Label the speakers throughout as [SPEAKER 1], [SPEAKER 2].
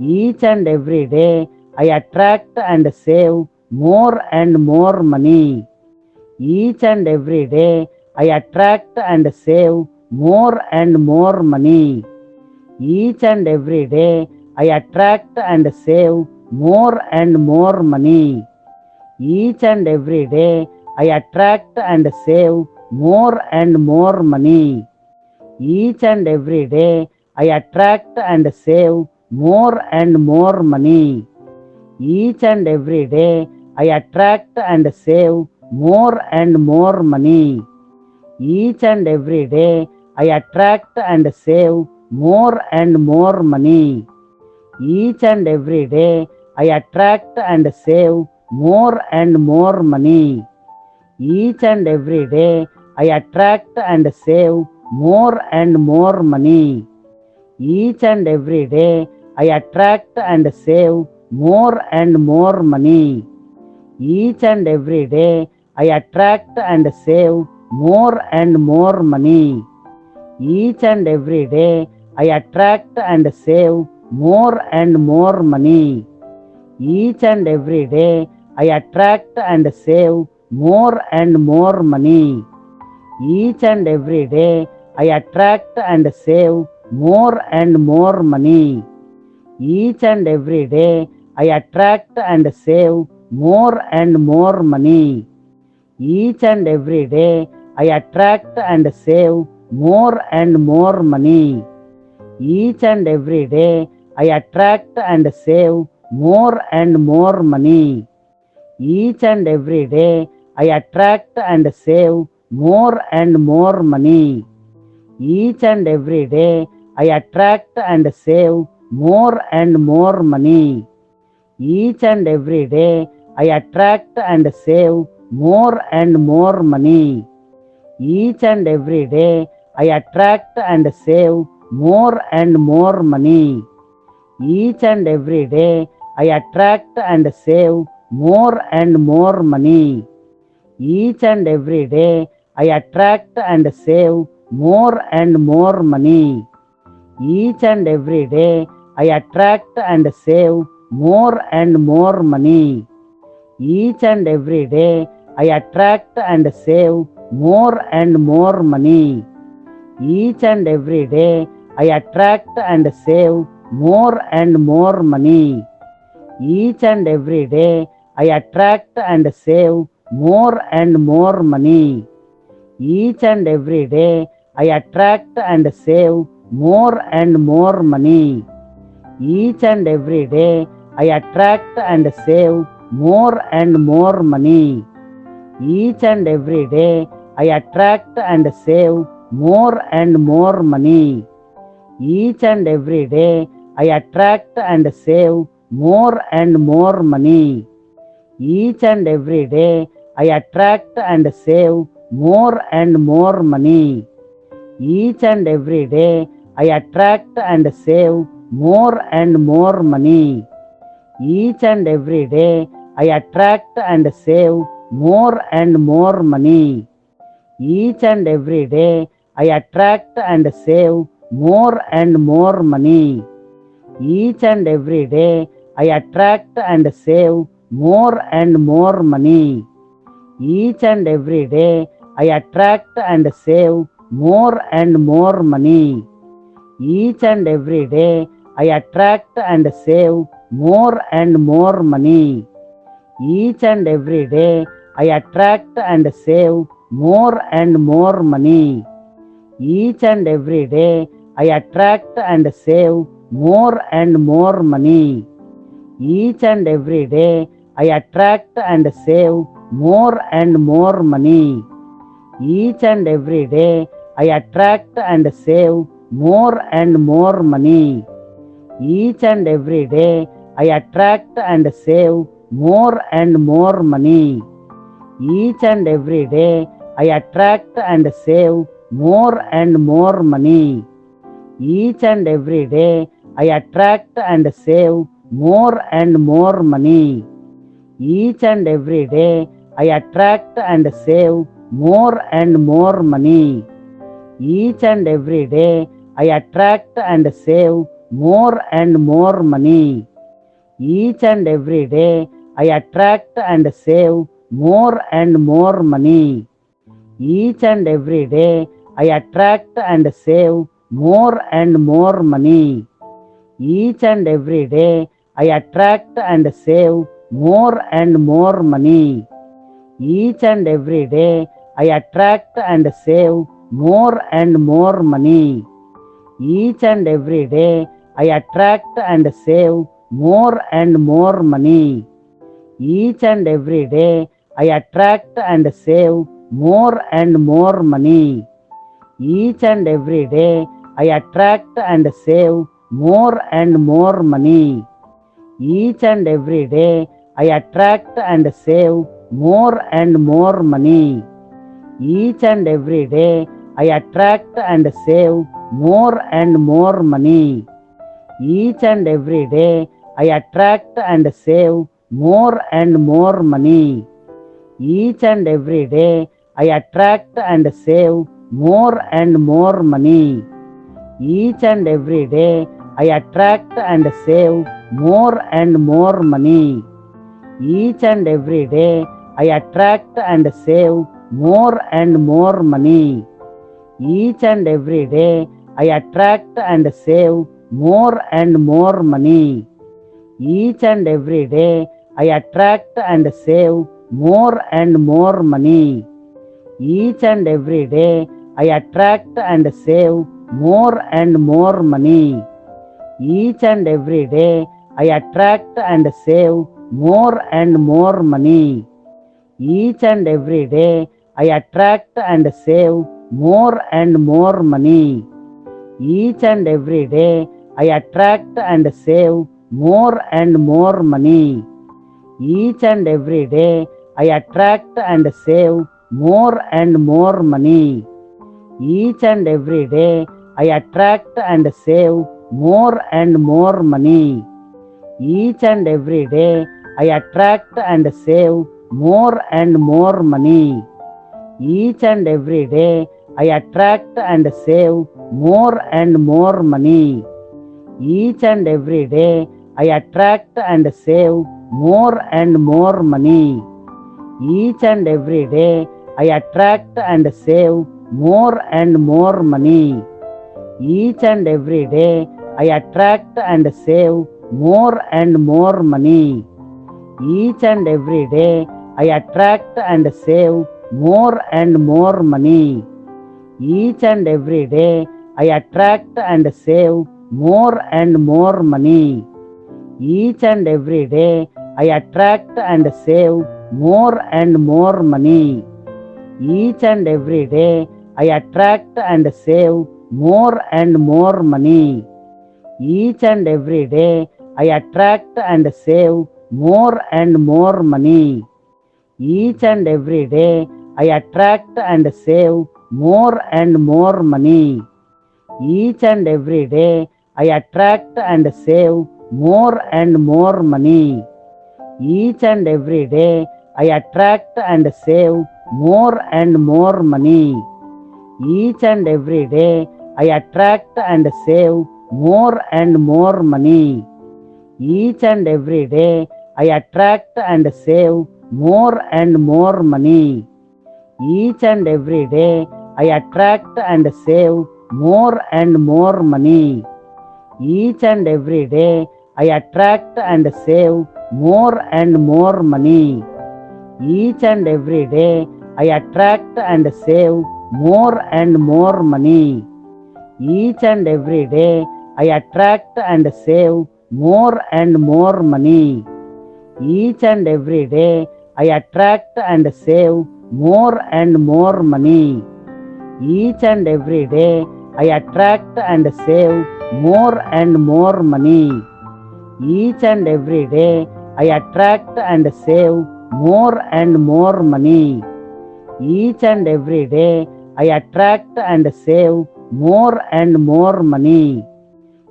[SPEAKER 1] Each and every day I attract and save more and more money. Each and every day I attract and save more and more money. Each and every day I attract and save more and more money. Each and every day I attract and save more and more money. Each and every day I attract and save more and more money. Each and every day I attract and save more and more money. Each and every day I attract and save more and more money. Each and every day I attract and save more and more money. Each and every day I attract and save more and more money. Each and every day I attract and save more and more money. Each and every day I attract and save more and more money. Each and every day I attract and save more and more money. Each and every day I attract and save more and more money. Each and every day I attract and save more and more money. Each and every day I attract and save more and more money. Each and every day I attract and save more and more money. Each and every day I attract and save more and more money. Each and every day I attract and save more and more money. Each and every day I attract and save more and more money. Each and every day I attract and save more and more money. Each and every day I attract and save more and more money. Each and every day I attract and save more and more money. Each and every day I attract and save more and more money. Each and every day I attract and save more and more money. Each and every day I attract and save more and more money. Each and every day I attract and save more and more money. Each and every day I attract and save more and more money. Each and every day I attract and save more and more money. Each and every day I attract and save more and more money. Each and every day I attract and save more and more money. Each and every day I attract and save more and more money. Each and every day I attract and save more and more money. Each and every day I attract and save more and more money. Each and every day I attract and save more and more money. Each and every day I attract and save more and more money. Each and every day I attract and save more and more money. Each and every day I attract and save more and more money. Each and every day I attract and save more and more money. Each and every day I attract and save more and more money. Each and every day I attract and save more and more money. Each and every day I attract and save more and more money. Each and every day I attract and save more and more money. Each and every day I attract and save more and more money. Each and every day I attract and save more and more money. Each and every day I attract and save more and more money. Each and every day I attract and save more and more money. Each and every day I attract and save more and more money. Each and every day I attract and save more and more money. Each and every day I attract and save more and more money. Each and every day I attract and save more and more money. Each and every day I attract and save more and more money. Each and every day I attract and save more and more money. Each and every day I attract and save more and more money. Each and every day I attract and save more and more money. Each and every day I attract and save more and more money. Each and every day I attract and save more and more money. Each and every day I attract and save more and more money. Each and every day I attract and save more and more money. Each and every day I attract and save more and more money. Each and every day I attract and save more and more money. Each and every day I attract and save more and more money. Each and every day I attract and save more and more money. Each and every day I attract and save more and more money. Each and every day I attract and save more and more money. Each and every day I attract and save more and more money. Each and every day I attract and save more and more money. Each and every day I attract and save more and more money. Each and every day I attract and save more and more money. Each and every day I attract and save more and more money. Each and every day I attract and save more and more money. Each and every day I attract and save more and more money. Each and every day I attract and save more and more money. Each and every day I attract and save more and more money. Each and every day I attract and save more and more money. Each and every day I attract and save more and more money. Each and every day I attract and save more and more money. Each and every day I attract and save more and more money. Each and every day I attract and save more and more money. Each and every day I attract and save more and more money. Each and every day I attract and save more and more money. Each and every day I attract and save more and more money. Each and every day I attract and save more and more money. Each and every day I attract and save more and more money. Each and every day I attract and save more and more money. Each and every day I attract and save more and more money. Each and every day I attract and save more and more money. Each and every day I attract and save more and more money. Each and every day I attract and save more and more money. Each and every day I attract and save more and more money. Each and every day I attract and save more and more money. Each and every day I attract and save more and more money.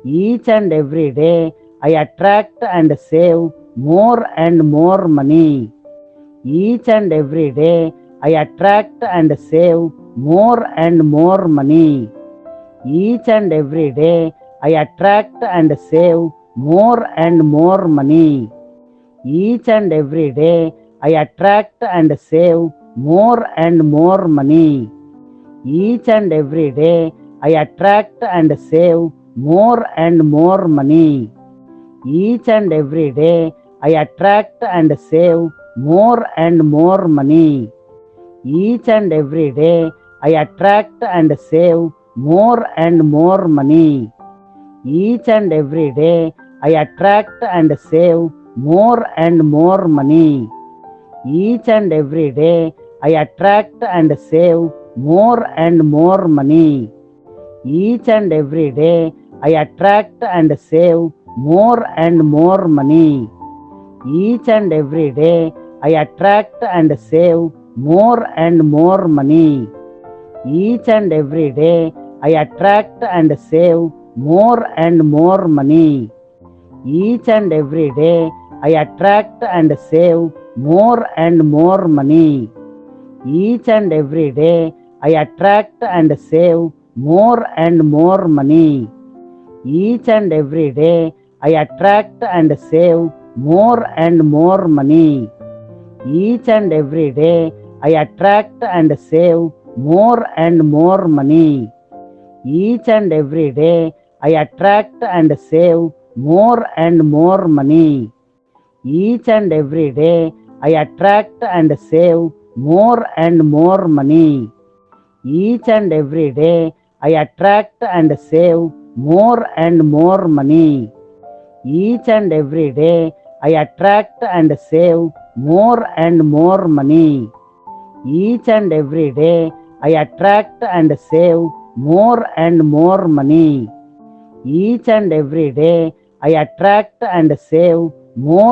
[SPEAKER 1] Each and every day I attract and save more and more money. Each and every day I attract and save more and more money. Each and every day I attract and save more and more money. Each and every day I attract and save more and more money. Each and every day I attract and save more and more money. Each and every day I attract and save more and more money. Each and every day I attract and save more and more money. Each and every day I attract and save more and more money. Each and every day I attract and save more and more money. Each and every day I attract and save more and more money. Each and every day I attract and save more and more money. Each and every day I attract and save more and more money. Each and every day I attract and save more and more money. Each and every day I attract and save more and more money. Each and every day I attract and save more and more money. Each and every day I attract and save more and more money. Each and every day I attract and save more and more money. Each and every day I attract and save more and more money. Each and every day I attract and save more and more money. Each and every day I attract and save more and more money. Each and every day I attract and save more and more money. Each and every day I attract and save more and more money. Each and every day I attract and save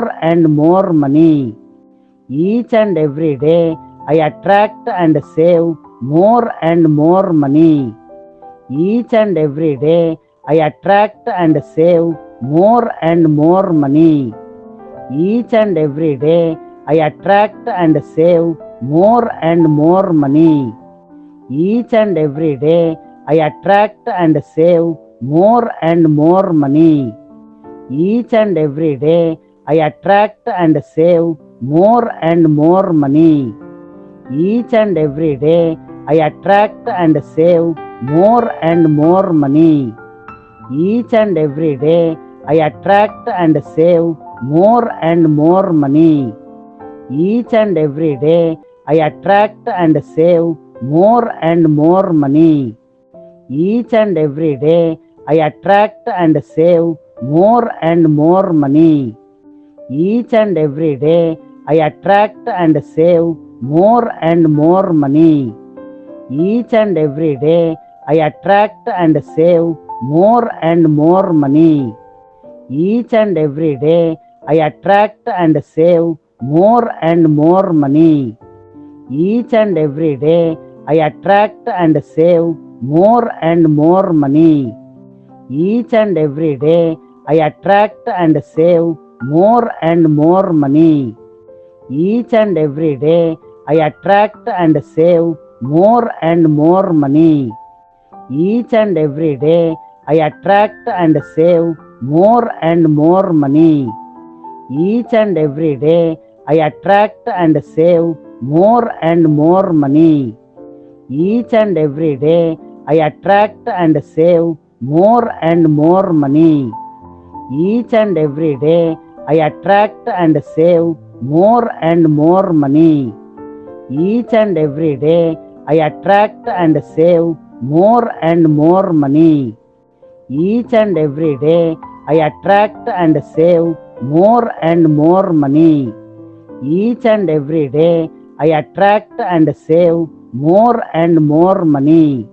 [SPEAKER 1] more and more money. Each and every day I attract and save more and more money. Each and every day I attract and save more and more money. Each and every day I attract and save more and more money. Each and every day I attract and save more and more money. Each and every day I attract and save more and more money. Each and every day I attract and save more and more money. Each and every day I attract and save more and more money. Each and every day I attract and save more and more money. Each and every day I attract and save more and more money. Each and every day I attract and save more and more money. Each and every day I attract and save more and more money. Each and every day I attract and save more and more money. Each and every day I attract and save more and more money. Each and every day I attract and save more and more money. Each and every day I attract and save more and more money. Each and every day I attract and save more and more money. Each and every day I attract and save more and more money. Each and every day I attract and save more and more money. Each and every day I attract and save more and more money. Each and every day I attract and save more and more money. Each and every day I attract and save more and more money.